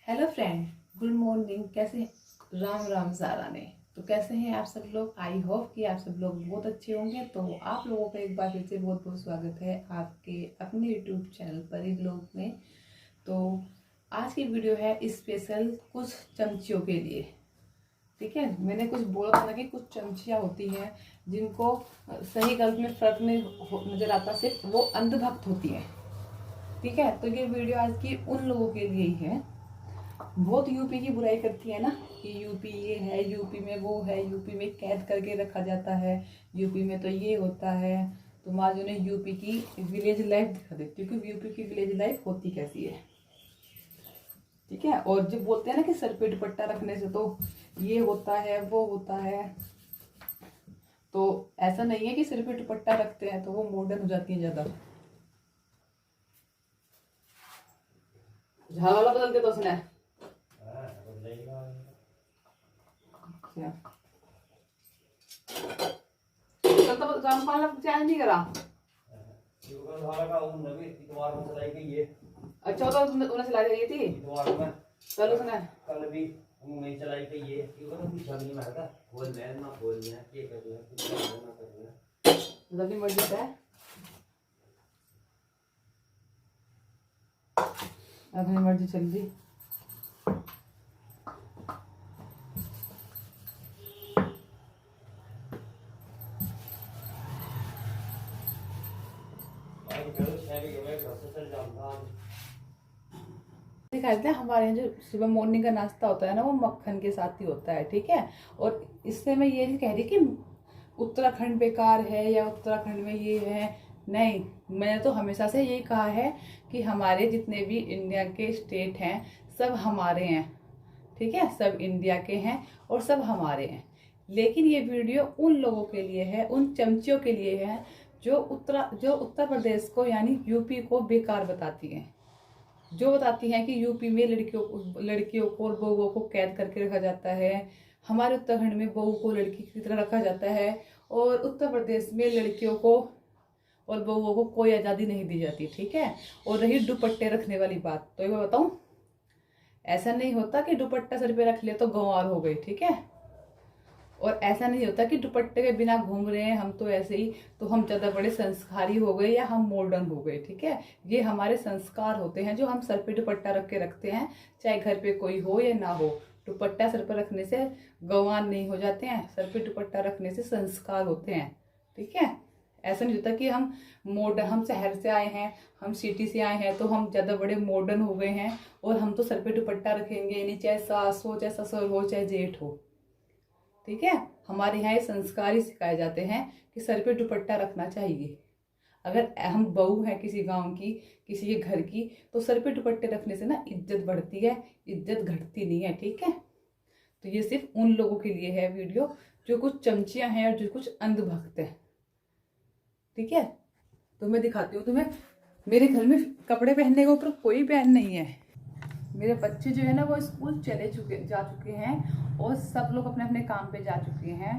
Hello friend, good morning. कैसे हैं? राम राम सारा ने। तो कैसे हैं आप सब लोग? आई होप कि आप सब लोग बहुत अच्छे होंगे। तो आप लोगों का एक बार फिर से बहुत बहुत स्वागत है आपके अपने यूट्यूब चैनल परी ब्लॉग में। तो आज की वीडियो है स्पेशल कुछ चमचियों के लिए। ठीक है, मैंने कुछ बोला था ना कि कुछ चमचियाँ होती हैं जिनको सही गलत में फर्क नहीं नजर आता, सिर्फ वो अंधभक्त होती हैं। ठीक है, तो ये वीडियो आज की उन लोगों के लिए ही है। बहुत यूपी की बुराई करती है ना कि यूपी ये है, यूपी में वो है, यूपी में कैद करके रखा जाता है, यूपी में तो ये होता है। तो माँ जो ने यूपी की विलेज लाइफ दिखा देती है कि यूपी की विलेज लाइफ होती कैसी है। ठीक है, और जब बोलते हैं ना कि सर पे दुपट्टा रखने से तो ये होता है वो होता है, तो ऐसा नहीं है कि सिर पे दुपट्टा रखते हैं तो वो मॉडर्न हो जाती है ज्यादा। झाला वाला बदल दे तो उसने। अच्छा, कल तो काम पाला चैलेंज नहीं करा। अच्छा, तो उन्हें सिलाई दी थी कल उसने। कल भी मैं चलाई के ये क्योंकि जमीन में आता बोल मैं ये कर रहा कुछ ना कर रहा अपनी मर्जी से अपनी मर्जी चल रही। दिखाते हैं हमारे यहाँ जो सुबह मॉर्निंग का नाश्ता होता है ना, वो मक्खन के साथ ही होता है। ठीक है, और इससे मैं ये नहीं कह रही कि उत्तराखंड बेकार है या उत्तराखंड में ये है, नहीं। मैंने तो हमेशा से यही कहा है कि हमारे जितने भी इंडिया के स्टेट हैं सब हमारे हैं। ठीक है, सब इंडिया के हैं और सब हमारे हैं। लेकिन ये वीडियो उन लोगों के लिए है, उन चमचियों के लिए है जो उत्तर प्रदेश को यानी यूपी को बेकार बताती हैं, जो बताती हैं कि यूपी में लड़कियों को और बहुओं को कैद करके रखा जाता है, हमारे उत्तराखंड में बहू को लड़की की तरह रखा जाता है, और उत्तर प्रदेश में लड़कियों को और बहुओं को कोई आज़ादी नहीं दी जाती। ठीक है, और रही दुपट्टे रखने वाली बात, तो मैं बताऊं, ऐसा नहीं होता कि दुपट्टा सर पे रख ले तो गंवार हो गई। ठीक है, और ऐसा नहीं होता कि दुपट्टे के बिना घूम रहे हैं हम तो ऐसे ही तो हम ज़्यादा बड़े संस्कारी हो गए या हम मॉडर्न हो गए। ठीक है, ये हमारे संस्कार होते हैं जो हम सर पे दुपट्टा रख के रखते हैं, चाहे घर पे कोई हो या ना हो। दुपट्टा सर पर रखने से गंवार नहीं हो जाते हैं, सर पे दुपट्टा रखने से संस्कार होते हैं। ठीक है, ऐसा नहीं होता कि हम शहर से आए हैं, हम सिटी से आए हैं तो हम ज़्यादा बड़े मॉडर्न हो गए हैं और हम तो सर पे दुपट्टा रखेंगे नहीं, चाहे सास हो, चाहे ससुर हो, चाहे जेठ हो। ठीक है, हमारे यहाँ ये संस्कार ही सिखाए जाते हैं कि सर पे दुपट्टा रखना चाहिए। अगर हम बहू है किसी गांव की, किसी के घर की, तो सर पे दुपट्टे रखने से ना इज्जत बढ़ती है, इज्जत घटती नहीं है। ठीक है, तो ये सिर्फ उन लोगों के लिए है वीडियो जो कुछ चमचियां हैं और जो कुछ अंधभक्त है। ठीक है, तो मैं दिखाती हूँ तुम्हें। मेरे घर में कपड़े पहनने के ऊपर कोई बैन नहीं है। मेरे बच्चे जो है ना वो स्कूल जा चुके हैं और सब लोग अपने अपने काम पे जा चुके हैं।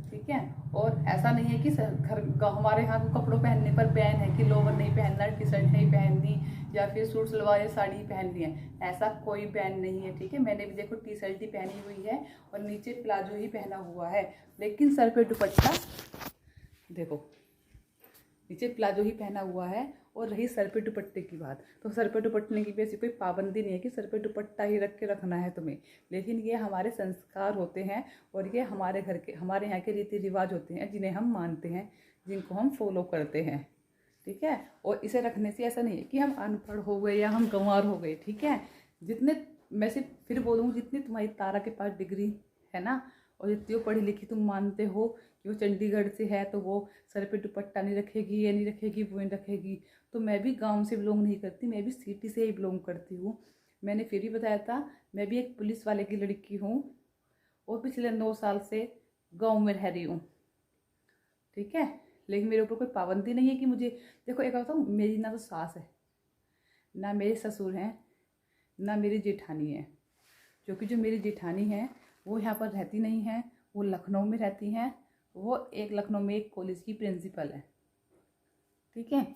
ठीक है, और ऐसा नहीं है कि हमारे यहाँ कपड़ों पहनने पर बैन है कि लोवर नहीं पहनना, टी शर्ट नहीं पहननी, या फिर सूट सलवार या साड़ी पहननी है, ऐसा कोई बैन नहीं है। ठीक है, मैंने भी देखो टी शर्ट ही पहनी हुई है और नीचे प्लाजो ही पहना हुआ है, लेकिन सर पे दुपट्टा देखो, नीचे प्लाजो ही पहना हुआ है। और रही सर पे दुपट्टे की बात, तो सर पे दुपट्टे की भी ऐसी कोई पाबंदी नहीं है कि सर पे दुपट्टा ही रख के रखना है तुम्हें, लेकिन ये हमारे संस्कार होते हैं और ये हमारे घर के, हमारे यहाँ के रीति रिवाज होते हैं जिन्हें हम मानते हैं, जिनको हम फॉलो करते हैं। ठीक है, और इसे रखने से ऐसा नहीं है कि हम अनपढ़ हो गए या हम गंवार हो गए। ठीक है, जितने, मैं सिर्फ फिर बोलूँ, जितनी तुम्हारी तारा के पास डिग्री है ना, और जितनी वो पढ़ी लिखी तुम मानते हो कि वो चंडीगढ़ से है तो वो सर पे दुपट्टा नहीं रखेगी, ये नहीं रखेगी, वो नहीं रखेगी, तो मैं भी गांव से बिलोंग नहीं करती, मैं भी सिटी से ही बिलोंग करती हूँ। मैंने फिर भी बताया था, मैं भी एक पुलिस वाले की लड़की हूँ और पिछले 9 साल से गाँव में रह रही हूँ। ठीक है, लेकिन मेरे ऊपर कोई पाबंदी नहीं है कि मुझे, देखो एक बात बताऊँ, मेरी ना तो सास है, ना मेरे ससुर हैं, ना मेरी जेठानी है। क्योंकि जो मेरी जेठानी है वो यहाँ पर रहती नहीं है, वो लखनऊ में रहती हैं, वो एक लखनऊ में एक कॉलेज की प्रिंसिपल है। ठीक है,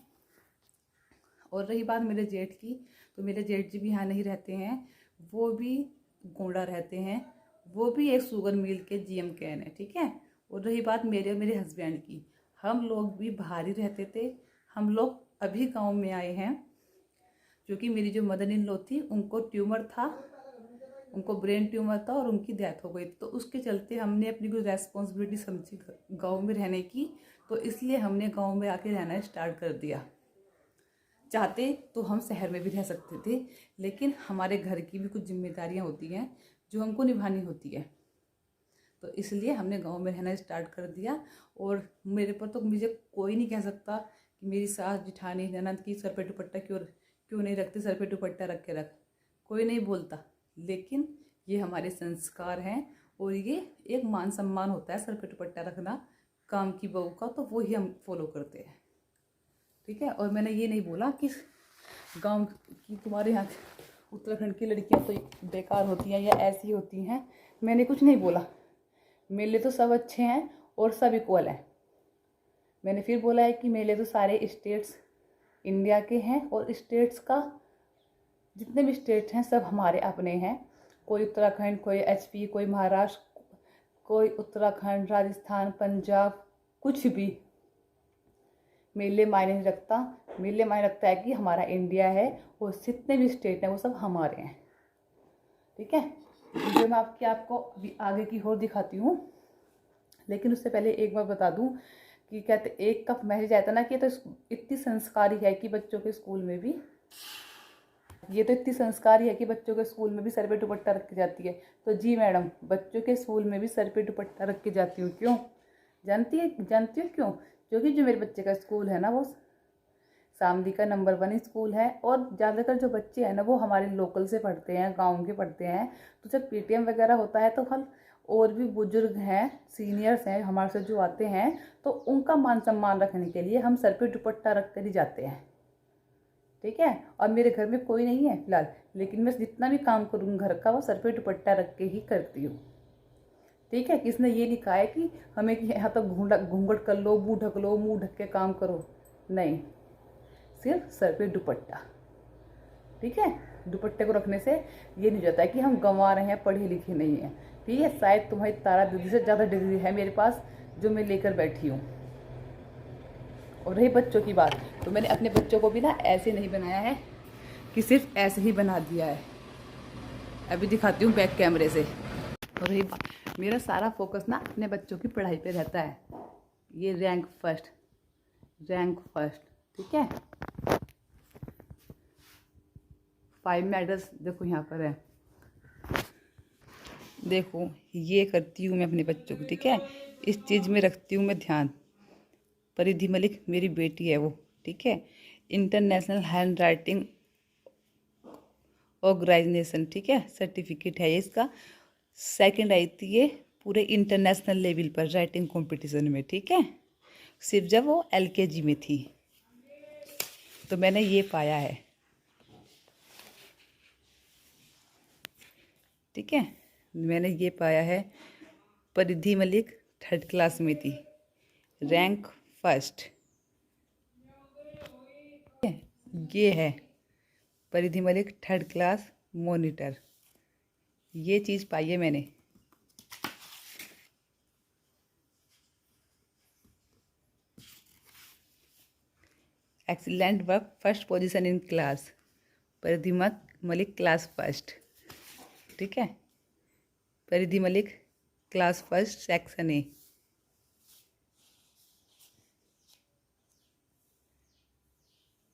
और रही बात मेरे जेठ की, तो मेरे जेठ जी भी यहाँ नहीं रहते हैं, वो भी गोंडा रहते हैं, वो भी एक शुगर मिल के जीएम कैन है, ठीक है। और रही बात मेरे और मेरे हस्बैंड की, हम लोग भी बाहर ही रहते थे। हम लोग अभी गांव में आए हैं, क्योंकि मेरी जो मदर इन लॉ थी उनको ट्यूमर था, उनको ब्रेन ट्यूमर था और उनकी डेथ हो गई। तो उसके चलते हमने अपनी कोई रेस्पॉन्सिबिलिटी समझी गांव में रहने की, तो इसलिए हमने गांव में आके रहना स्टार्ट कर दिया। चाहते तो हम शहर में भी रह सकते थे, लेकिन हमारे घर की भी कुछ जिम्मेदारियां होती हैं जो हमको निभानी होती है, तो इसलिए हमने गांव में रहना स्टार्ट कर दिया। और मेरे पर तो मुझे कोई नहीं कह सकता कि मेरी सास जिठानी ननद की सर पे दुपट्टा क्यों नहीं रखती, सर पे दुपट्टा रख के रख, कोई नहीं बोलता। लेकिन ये हमारे संस्कार हैं और ये एक मान सम्मान होता है सर पे दुपट्टा रखना काम की बहू का, तो वो ही हम फॉलो करते हैं, ठीक है। और मैंने ये नहीं बोला कि गांव की तुम्हारे यहाँ उत्तराखंड की लड़कियां तो बेकार होती हैं या ऐसी होती हैं, मैंने कुछ नहीं बोला। मेरे लिए तो सब अच्छे हैं और सब इक्वल हैं। मैंने फिर बोला है कि मेरे लिए तो सारे स्टेट्स इंडिया के हैं और स्टेट्स का जितने भी स्टेट्स हैं सब हमारे अपने हैं। कोई उत्तराखंड, कोई एचपी, कोई महाराष्ट्र, कोई उत्तराखंड, राजस्थान, पंजाब, कुछ भी मेरे लिए मायने नहीं रखता। मेरे लिए मायने रखता है कि हमारा इंडिया है और जितने भी स्टेट हैं वो सब हमारे हैं, ठीक है। वीडियो में आपको अभी आगे की और दिखाती हूँ, लेकिन उससे पहले एक बार बता दूँ कि कहते एक का मैसेज आया था ना कि ये तो इतनी संस्कारी है कि बच्चों के स्कूल में भी, ये तो इतनी संस्कारी है कि बच्चों के स्कूल में भी सर पे दुपट्टा रख के जाती है। तो जी मैडम, बच्चों के स्कूल में भी सर पे दुपट्टा रख के जाती हूँ। क्यों जानती हो क्यों? क्योंकि जो मेरे बच्चे का स्कूल है ना वो शामली का नंबर 1 स्कूल है, और ज़्यादातर जो बच्चे हैं ना वो हमारे लोकल से पढ़ते हैं, गांव के पढ़ते हैं। तो जब पीटीएम वगैरह होता है तो हम और भी बुजुर्ग हैं, सीनियर्स हैं हमारे से जो आते हैं, तो उनका मान सम्मान रखने के लिए हम सर पे दुपट्टा रख कर ही जाते हैं, ठीक है। और मेरे घर में कोई नहीं है फिलहाल, लेकिन मैं जितना भी काम करूँ घर का वो सर पे दुपट्टा रख के ही करती हूँ, ठीक है। किसने ये लिखा है कि हमें कि यहाँ तक घूंघट कर लो, मुँह ढक लो, मुँह ढक के काम करो? नहीं, सिर्फ सर पे दुपट्टा, ठीक है। दुपट्टे को रखने से ये नहीं जाता है कि हम गंवा रहे हैं, पढ़े लिखे नहीं हैं, ठीक है। शायद तुम्हारी तारा दीदी से ज़्यादा डिग्री है मेरे पास जो मैं लेकर बैठी हूँ। और रही बच्चों की बात, तो मैंने अपने बच्चों को भी ना ऐसे नहीं बनाया है कि सिर्फ ऐसे ही बना दिया है। अभी दिखाती हूँ बैक कैमरे से। और रही बात, मेरा सारा फोकस ना अपने बच्चों की पढ़ाई पे रहता है। ये रैंक फर्स्ट, ठीक है। 5 मेडल्स देखो यहाँ पर है, देखो ये करती हूँ मैं अपने बच्चों को, ठीक है। इस चीज़ में रखती हूँ मैं ध्यान। परिधि मलिक मेरी बेटी है वो, ठीक है। इंटरनेशनल हैंड राइटिंग ऑर्गेनाइजेशन, ठीक है, सर्टिफिकेट है ये इसका। सेकंड आई थी ये पूरे इंटरनेशनल लेवल पर राइटिंग कंपटीशन में, ठीक है। सिर्फ जब वो एलकेजी में थी तो मैंने ये पाया है, ठीक है। मैंने ये पाया है। परिधि मलिक 3rd क्लास में थी, रैंक फर्स्ट, ये है परिधि मलिक 3rd क्लास मॉनिटर। ये चीज़ पाई है मैंने। Excellent work, first position in class, परिधि मलिक क्लास फर्स्ट, ठीक है। परिधि Malik class first section A.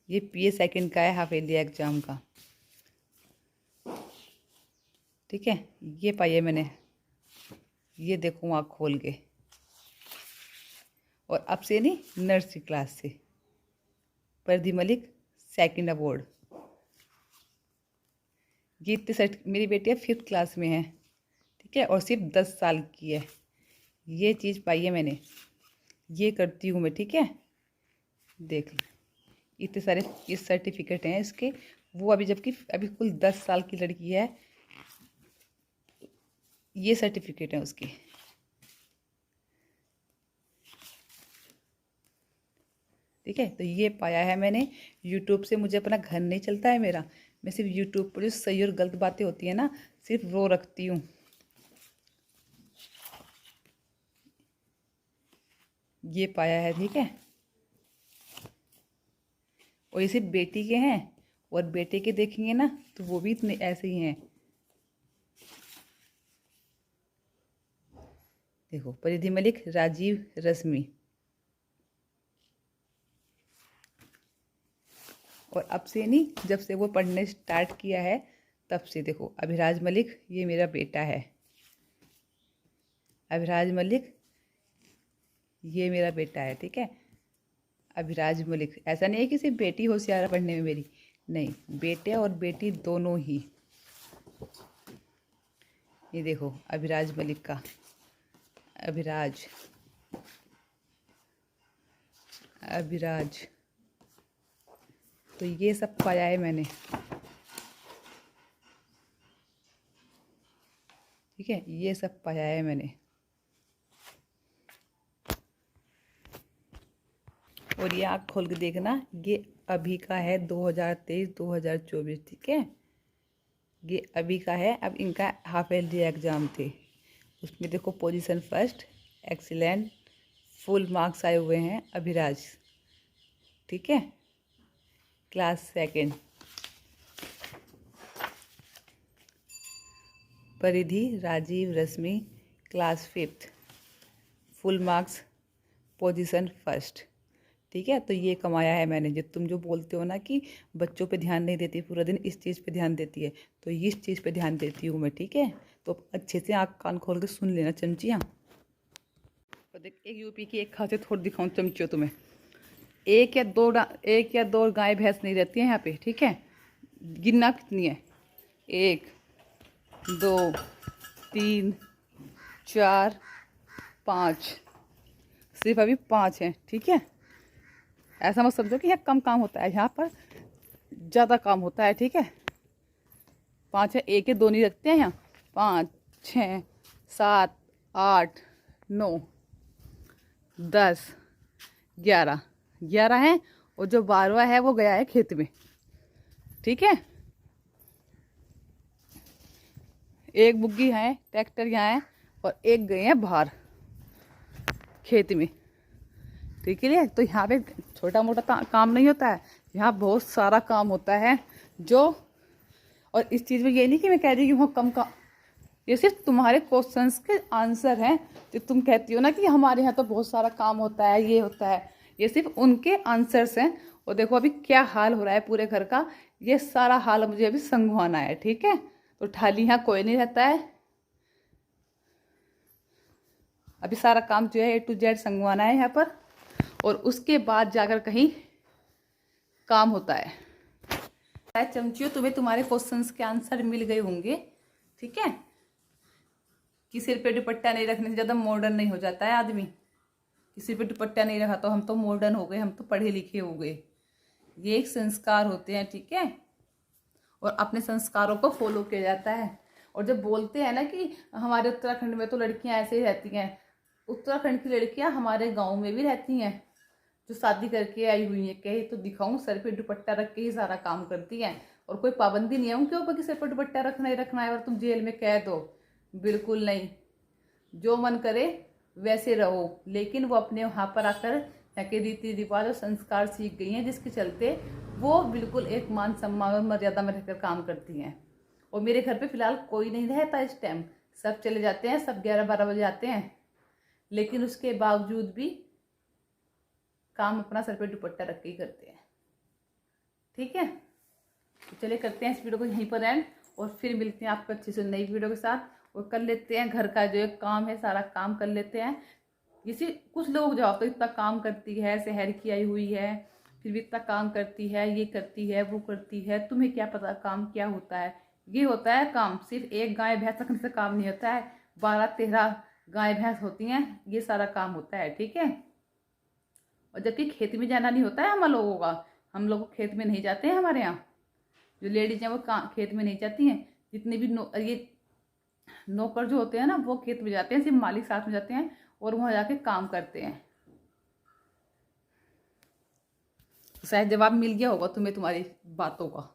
ये पीए सेकंड का है, हाफ ईयरली एग्जाम का, ठीक है। ये पाई है मैंने, ये देखो आँख खोल के। और अब से नहीं, नर्सरी क्लास से परिधि मलिक सेकंड अवार्ड। ये इतने मेरी बेटी 5th क्लास में है, ठीक है, और सिर्फ 10 साल की है। ये चीज़ पाई है मैंने, ये करती हूँ मैं, ठीक है। देख लो इतने सारे ये सर्टिफिकेट हैं इसके। वो अभी जबकि अभी कुल 10 साल की लड़की है, ये सर्टिफिकेट है उसके, ठीक है। तो ये पाया है मैंने यूट्यूब से। मुझे अपना घर नहीं चलता है मेरा, मैं सिर्फ यूट्यूब पर जो सही और गलत बातें होती है ना, सिर्फ वो रखती हूँ। ये पाया है, ठीक है। और ये सिर्फ बेटी के हैं, और बेटे के देखेंगे ना तो वो भी इतने ऐसे ही हैं। देखो, परिधि मलिक, राजीव, रश्मि। और अब से नहीं, जब से वो पढ़ने स्टार्ट किया है तब से। देखो, अभिराज मलिक, ये मेरा बेटा है। अभिराज मलिक, ये मेरा बेटा है, ठीक है। अभिराज मलिक, ऐसा नहीं है कि सिर्फ बेटी होशियार है पढ़ने में मेरी, नहीं, बेटे और बेटी दोनों ही। ये देखो, अभिराज मलिक का, अभिराज, अभिराज। तो ये सब पाया है मैंने, ठीक है, ये सब पाया है मैंने। और ये आँख खोल के देखना, ये अभी का है 2023-2024, ठीक है। ये अभी का है। अब इनका हाफ ईयरली एग्ज़ाम थे, उसमें देखो position first, excellent, full marks आए हुए हैं अभिराज, ठीक है। Class second. Paridhi, Rajeev, Rashmi, class fifth, full marks, position first, ठीक है। तो ये कमाया है मैंने। जो तुम जो बोलते हो ना कि बच्चों पे ध्यान नहीं देती, पूरा दिन इस चीज़ पे ध्यान देती है, तो इस चीज़ पे ध्यान देती हूँ मैं, ठीक है। तो अच्छे से आँख कान खोल के सुन लेना चमचियाँ। और देख, एक यूपी की एक खासियत थोड़ी दिखाऊँ चमचियों तुम्हें। एक या दो गाय भैंस नहीं रहती है यहाँ पे, ठीक है। गिनना कितनी है, 1 2 3 4 5, सिर्फ अभी 5 हैं, ठीक है। ऐसा मत समझो कि यहाँ कम काम होता है, यहाँ पर ज़्यादा काम होता है, ठीक है। 5 है, 1 या 2 नहीं रखते हैं यहाँ। 5 6 7 8 9 10 11 हैं, और जो 12वां है वो गया है खेत में, ठीक है। एक बुग्गी है, ट्रैक्टर यहाँ है, और एक गए हैं बाहर खेत में, ठीक है। तो यहाँ पे छोटा मोटा काम नहीं होता है, यहाँ बहुत सारा काम होता है जो। और इस चीज़ में ये नहीं कि मैं कह रही हूँ कम काम, ये सिर्फ तुम्हारे क्वेश्चंस के आंसर हैं। जो तुम कहती हो ना कि हमारे यहाँ तो बहुत सारा काम होता है, ये होता है, ये सिर्फ उनके आंसर्स हैं। और देखो अभी क्या हाल हो रहा है पूरे घर का, ये सारा हाल मुझे अभी संगवाना है, ठीक है। तो ठाली यहाँ कोई नहीं रहता है, अभी सारा काम जो है A to Z संगवाना है यहाँ पर, और उसके बाद जाकर कहीं काम होता है। चमचियों, तुम्हें तुम्हारे क्वेश्चंस के आंसर मिल गए होंगे, ठीक है। कि सिर पे दुपट्टा नहीं रखने से ज़्यादा मॉडर्न नहीं हो जाता है आदमी। कि सिर पे दुपट्टा नहीं रखा तो हम तो मॉडर्न हो गए, हम तो पढ़े लिखे हो गए। ये एक संस्कार होते हैं, ठीक है। और अपने संस्कारों को फॉलो किया जाता है। और जब बोलते हैं ना कि हमारे उत्तराखंड में तो लड़कियां ऐसे ही रहती हैं, उत्तराखंड की लड़कियां हमारे गांव में भी रहती हैं, जो शादी करके आई हुई हैं। कहे तो दिखाऊं, सर पे दुपट्टा रख के ही सारा काम करती हैं, और कोई पाबंदी नहीं है उनके ऊपर कि सर पर दुपट्टा रखना ही रखना है और तुम जेल में कैद हो। बिल्कुल नहीं, जो मन करे वैसे रहो, लेकिन वो अपने वहाँ पर आकर यहाँ के रीति रिवाज और संस्कार सीख गई हैं, जिसके चलते वो बिल्कुल एक मान सम्मान और मर्यादा में रहकर काम करती हैं। और मेरे घर पे फिलहाल कोई नहीं रहता इस टाइम, सब चले जाते हैं, सब 11-12 बजे आते हैं, लेकिन उसके बावजूद भी काम अपना सर पे दुपट्टा रख के ही करते हैं, ठीक है। तो चलिए करते हैं इस वीडियो को यहीं पर एंड, और फिर मिलते हैं आपको अच्छी से नई वीडियो के साथ। और कर लेते हैं घर का जो एक काम है, सारा काम कर लेते हैं। इसी कुछ लोग जाओ तो इतना काम करती है, शहर की आई हुई है, फिर भी इतना काम करती है, ये करती है, वो करती है। तुम्हें क्या पता काम क्या होता है। ये होता है काम, सिर्फ एक गाय भैंस रखने से काम नहीं होता है, 12-13 गाय भैंस होती हैं, ये सारा काम होता है, ठीक है। और जबकि खेत में जाना नहीं होता है हम लोगों का, हम लोग खेत में नहीं जाते हैं। हमारे यहाँ जो लेडीज हैं वो खेत में नहीं जाती हैं। जितने भी ये नौकर जो होते हैं ना, वो खेत में जाते हैं, सिर्फ मालिक साथ में जाते हैं और वहाँ जाके काम करते हैं। तो शायद जवाब मिल गया होगा तुम्हें तुम्हारी बातों का।